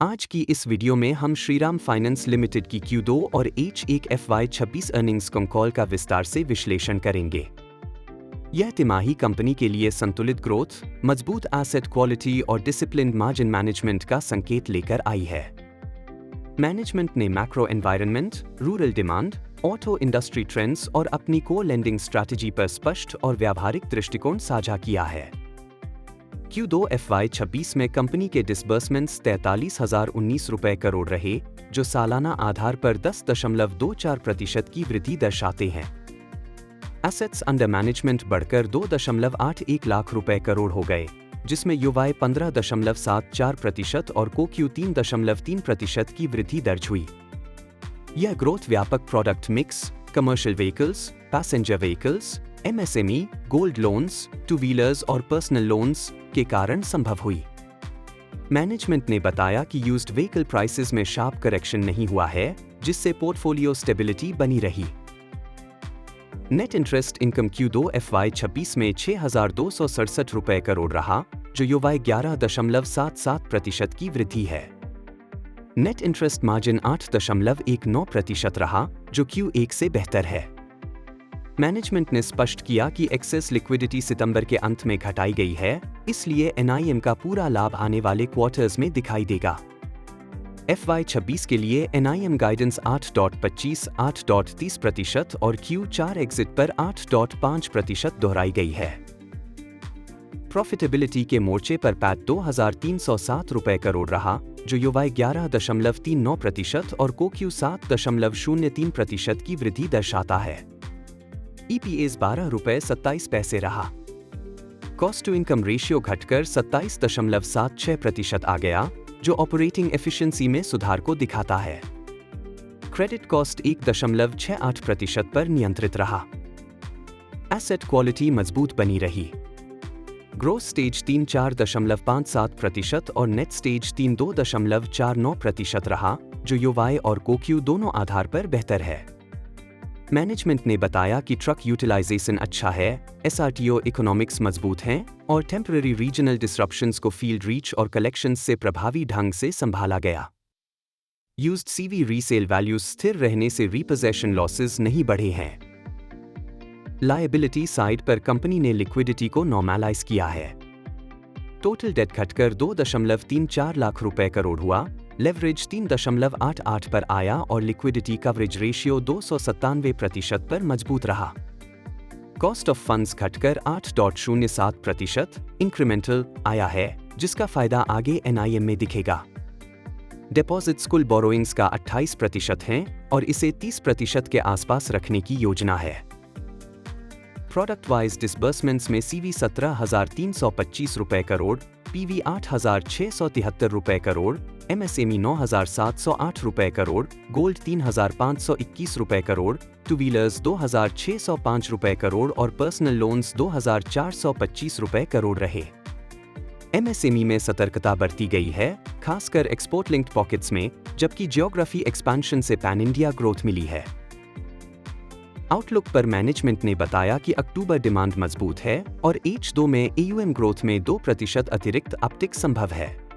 आज की इस वीडियो में हम श्रीराम फाइनेंस लिमिटेड की Q2 और H1 FY26 अर्निंग्स कॉल का विस्तार से विश्लेषण करेंगे। यह तिमाही कंपनी के लिए संतुलित ग्रोथ, मजबूत एसेट क्वालिटी और डिसिप्लिन्ड मार्जिन मैनेजमेंट का संकेत लेकर आई है। मैनेजमेंट ने macro environment, rural demand, auto industry trends और अपनी को लेंडिंग स्ट्रैटेजी पर स्पष्ट और व्यावहारिक दृष्टिकोण साझा किया है। Q2 FY26 में कंपनी के डिसबर्समेंट्स 43,019 रुपए करोड़ रहे, जो सालाना आधार पर 10.24% की वृद्धि दर्शाते हैं। एसेट्स अंडर मैनेजमेंट बढ़कर 2.81 लाख रुपए करोड़ हो गए, जिसमें युवाएं 15.74% और कोक्यू 3.3% की वृद्धि दर्ज हुई। यह ग्रोथ व्यापक product mix, commercial vehicles, passenger vehicles, MSME, gold loans, two wheelers और पर्सनल लोन्स के कारण संभव हुई। मैनेजमेंट ने बताया कि यूज्ड व्हीकल प्राइसेस में शार्प करेक्शन नहीं हुआ है, जिससे पोर्टफोलियो स्टेबिलिटी बनी रही। Net interest income Q2 FY26 में 6,267 रुपए करोड़ रहा, जो युवाएं 11.77% की वृद्धि है। नेट इंटरेस्ट मार्जिन 8.19% रहा, जो Q1 से बेहतर है। मैनेजमेंट ने स्पष्ट किया कि एक्सेस लिक्विडिटी सितंबर के अंत में घटाई गई है, इसलिए NIM का पूरा लाभ आने वाले क्वार्टर्स में दिखाई देगा। FY26 के लिए NIM गाइडेंस 8.25, 8.30% और Q4 एग्जिट पर 8.5% दोहराई गई है। प्रॉफिटेबिलिटी के मोर्चे पर पैट 2,307 रुपए करोड़ रहा, जो युवाएं 11.39% और कोक्यू 7.03% की वृद्धि दर्शाता है। EPS 12.27 रुपए रहा। कॉस्ट टू इनकम रेशियो घटकर 27.76% आ गया, जो ऑपरेटिंग एफिशिएंसी में सुधार को दिखाता है। क्रेडिट कॉस्ट 1.68% पर नियंत्रित रहा। एसेट क्वालिटी मजबूत बनी रही। ग्रोथ स्टेज 3 4.57% और नेट स्टेज 3 2.49% रहा, जो युवाएं और कोक्यू दोनों आधार पर बेहतर है। मैनेजमेंट ने बताया कि ट्रक यूटिलाइजेशन अच्छा है, SRTO इकोनॉमिक्स मजबूत हैं और टेम्पररी रीजनल डिसरप्शंस को फील्ड रीच और कलेक्शंस से प्रभावी ढंग से संभाला गया। यूज्ड CV रीसेल वैल्यूज स्थिर रहने से रीपोजेशन लॉसेस नहीं बढ़े हैं। लायबिलिटी साइड पर कंपनी ने लिक्विडिटी को नॉर्मलाइज किया है। टोटल डेट घटकर 2.34 लाख रुपए करोड़ हुआ, लेवरेज 3.88 पर आया और लिक्विडिटी कवरेज रेशियो 297% पर मजबूत रहा। कॉस्ट ऑफ फंड्स घटकर 8.07% इंक्रीमेंटल आया है, जिसका फायदा आगे NIM में दिखेगा। डिपॉजिट्स कुल बोरोइंग्स का 28% हैं और इसे 30% के आसपास रखने की योजना है। प्रोडक्ट वाइज डिसबर्समेंट्स में CV 17,325 रुपए करोड़, PV 8,673 रुपए करोड़, MSME 9,708 रुपए करोड़, गोल्ड 3,521 रुपए करोड़, टू व्हीलर्स 2,605 रुपए करोड़ और पर्सनल लोन्स 2,425 रुपए करोड़ रहे। MSME में सतर्कता बरती गई है, खासकर एक्सपोर्ट लिंक्ड पॉकेट्स में, जबकि जियोग्राफी एक्सपेंशन से पैन इंडिया ग्रोथ मिली है। आउटलुक पर मैनेजमेंट ने बताया कि अक्टूबर डिमांड मजबूत है और H2 में AUM ग्रोथ में 2% अतिरिक्त अपटिक संभव है।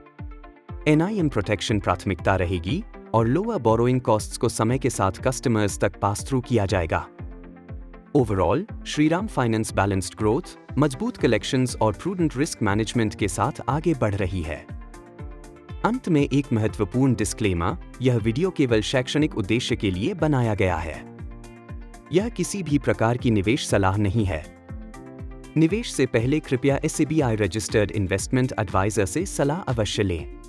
NIM प्रोटेक्शन प्राथमिकता रहेगी और लोअर बोरोइंग कॉस्ट्स को समय के साथ कस्टमर्स तक पास थ्रू किया जाएगा। Overall, Shriram finance balanced growth, मजबूत कलेक्शंस और प्रूडेंट रिस्क मैनेजमेंट के साथ आगे बढ़ रही है। अंत में एक महत्वपूर्ण डिस्क्लेमर, यह वीडियो केवल शैक्षणिक उद्देश्य के लिए बनाया गया है। यह किसी भी प्रकार की निवेश सलाह नहीं है। निवेश से पहले कृपया SEBI रजिस्टर्ड इन्वेस्टमेंट एडवाइजर से सलाह अवश्य लें।